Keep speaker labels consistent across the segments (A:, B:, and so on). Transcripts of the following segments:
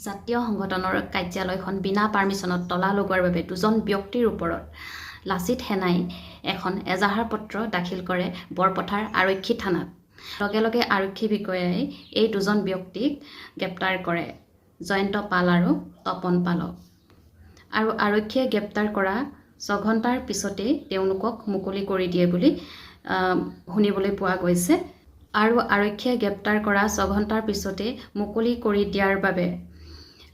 A: জাতীয় সংগঠনৰ কাৰ্যালয়খন বিনা পাৰ্মিশ্যনত তলা লগোৱাৰ বাবে দুজন ব্যক্তিৰ ওপৰত লাচিত সেনাই এখন এজাহাৰ পত্ৰ দাখিল কৰে বৰপথাৰ আৰক্ষী থানাত। লগে লগে আৰক্ষী বিষয়াই এই দুজন ব্যক্তিক গ্ৰেপ্তাৰ কৰে, জয়ন্ত পাল আৰু তপন পালক। আৰু আৰক্ষীয়ে গ্ৰেপ্তাৰ কৰা 6 ঘণ্টাৰ পিছতেই তেওঁলোকক মুকলি কৰি দিয়ে বুলি শুনিবলৈ পোৱা গৈছে। আৰু আৰক্ষীয়ে গ্ৰেপ্তাৰ কৰা 6 ঘণ্টাৰ পিছতেই মুকলি কৰি দিয়াৰ বাবে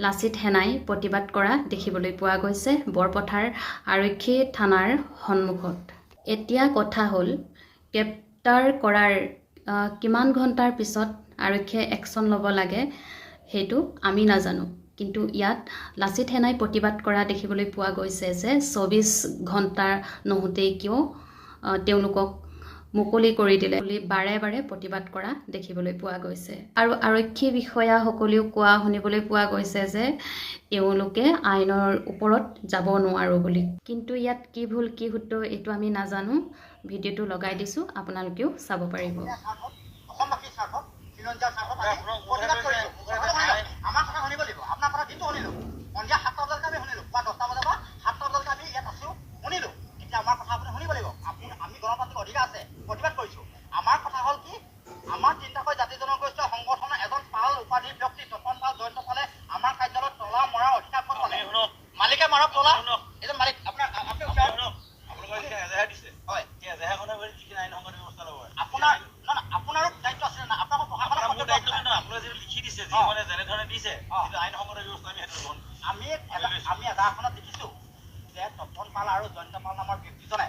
A: লাচিত সেনাই প্ৰতিবাদ কৰা দেখিবলৈ পোৱা গৈছে বৰপথাৰ আৰক্ষী থানাৰ সন্মুখত। এতিয়া কথা হ'ল, গ্ৰেপ্তাৰ কৰাৰ কিমান ঘণ্টাৰ পিছত আৰক্ষীয়ে একশ্যন ল'ব লাগে সেইটো আমি নাজানো, কিন্তু ইয়াত লাচিত সেনাই প্ৰতিবাদ কৰা দেখিবলৈ পোৱা গৈছে যে 24 ঘণ্টা নহওঁতেই কিয় তেওঁলোকক মুকলি কৰি দিলে বুলি বাৰে বাৰে প্ৰতিবাদ কৰা দেখিবলৈ পোৱা গৈছে। আৰু আৰক্ষী বিষয়াসকলেও কোৱা শুনিবলৈ পোৱা গৈছে যে তেওঁলোকে আইনৰ ওপৰত যাব নোৱাৰো বুলি। কিন্তু ইয়াত কি ভুল কি শুদ্ধ এইটো আমি নাজানো। ভিডিঅ'টো লগাই দিছোঁ, আপোনালোকেও চাব পাৰিব।
B: আমাৰ কথা হ'ল কি, আমাৰ তিনিটাকৈ জাতি জনগোষ্ঠীয় সংগঠনৰ এজন পাল উপাধিৰ ব্যক্তি তপন পাল জয়ন্ত পালে আমাৰ কাৰ্যালয়ত তলা মৰাৰ অধিকাৰ ক'ত পালে? মালিকে মাৰক তলা। এজন মালিক আপোনাৰ এজাহাৰ দিছে। হয়, এই এজাহাৰখনৰ যিখিনি আইন সংগত ব্যৱস্থা ল'ব আপোনাৰ আপোনাৰো দায়িত্ব আছে না? আপোনাক প্ৰশাসনৰ মোৰ দায়িত্ব নহয়, আপোনালোকে যিটো লিখি দিছে, যি মানে যেনেধৰণে দিছে কিন্তু আইন সংগত ব্যৱস্থা আমি সেইটো গ্ৰহণ আমি এজাহাৰখনত দেখিছোঁ যে তপন পাল আৰু জয়ন্ত পাল নামৰ ব্যক্তিজনে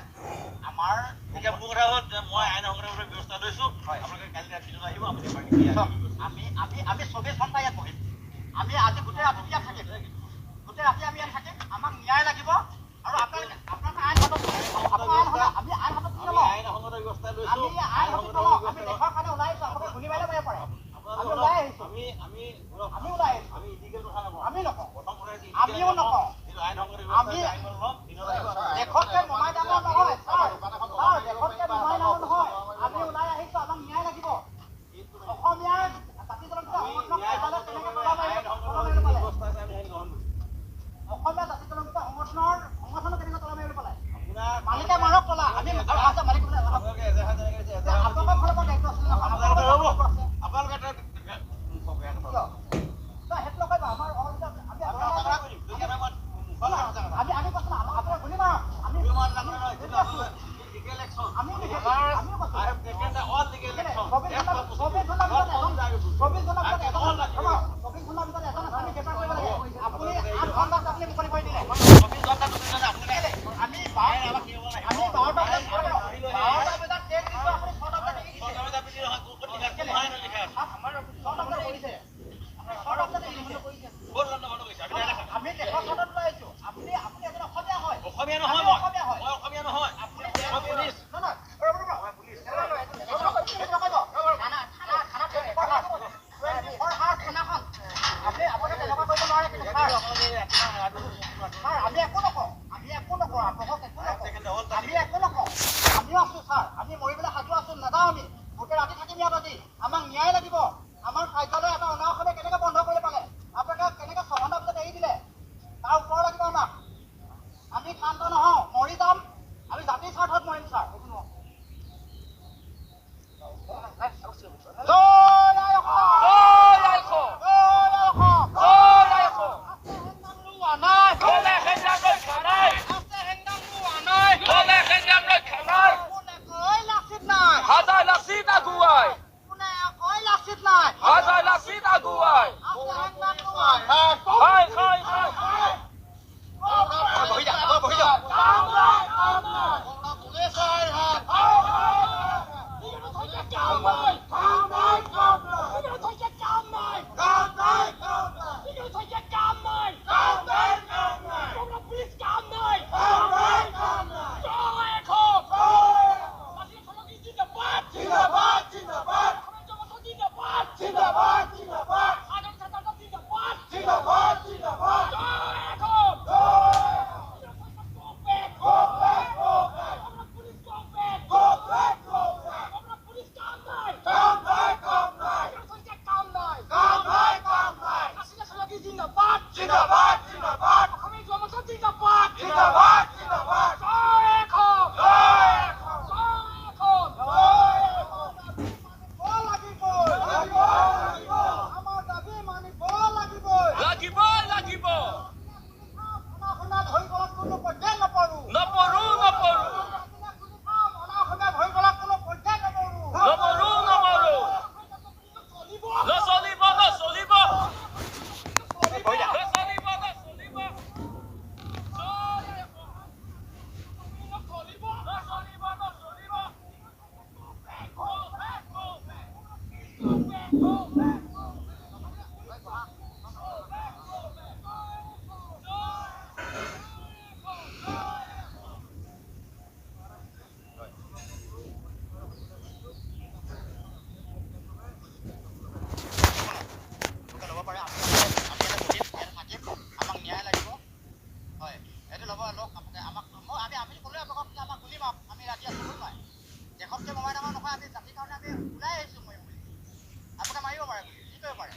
B: আমাৰ এতিয়া মোৰ কথা হ'ল মই আইন সংগত ব্যৱস্থা লৈছোঁ। আপোনালোকে কালি ৰাতিলৈ আহিব, আমি 24 ঘণ্টা ইয়াত বহিম। আমি আজি গোটেই ৰাতি ইয়াত থাকিম, গোটেই ৰাতি আমি ইয়াত থাকিম। আমাক ন্যায় লাগিব আৰু আপোনালোকে আইন হাতত আমি আইন হাতত আইন সংগত ব্যৱস্থা লৈছোঁ। আমি আইন হাতত আমি দেশৰ কাৰণে ওলাই আহিছোঁ। আপোনালোকে গুলি মাৰিলে মাৰিব পাৰে। আমি ওলাই আহিছোঁ, আমি ওলাই আহিছোঁ। আমি ইলিগেল কথা নকওঁ, আমি নকওঁ, আমিও নকওঁ। আমি দেশতকে মোমাই ডাঙৰ নহয় ছাৰ, দেশতকে মোমাই ডাঙৰ নহয়। আমি ওলাই আহিছোঁ, আমাক ন্যায় লাগিব। অসমীয়াৰ জাতি জনগোষ্ঠীয় সংগঠনক কেনেকে তলা মাৰিব পালে? অসমীয়া জাতি জনগোষ্ঠীয় সংগঠনক কেনেকে তলা মাৰিব পালে? মালিকে মাৰক তলা। আমি মালিক আপোনালোকৰ ফালৰ পৰা দায়িত্ব আছিল আমাক ন্যায় লাগিব। আমাৰ কাৰ্যালয় এটা অনাঅসমে কেনেকে বন্ধ কৰিব পালে? আপোনালোকে কেনেকে 6 ঘণ্টাৰ পিছত এৰি দিলে? তাৰ উত্তৰ লাগিব আমাক। আমি শান্ত নহওঁ, মৰি যাম। আমি জাতিৰ স্বাৰ্থত মৰিম ছাৰ। আমি ৰাজি আছোঁ নহয় দেশতকৈ মোবাইল ডাঙৰ নহয় আমি জাতিৰ কাৰণে আমি ওলাই আহিছোঁ মই বুলি আপোনাক মাৰিব পাৰে কি কৰিব পাৰে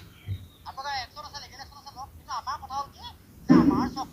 B: আপোনাৰ একশ্যন আছে লিগেল একশ্যন আছে লওক কিন্তু আমাৰ কথা হ'ল কি যে আমাৰ চব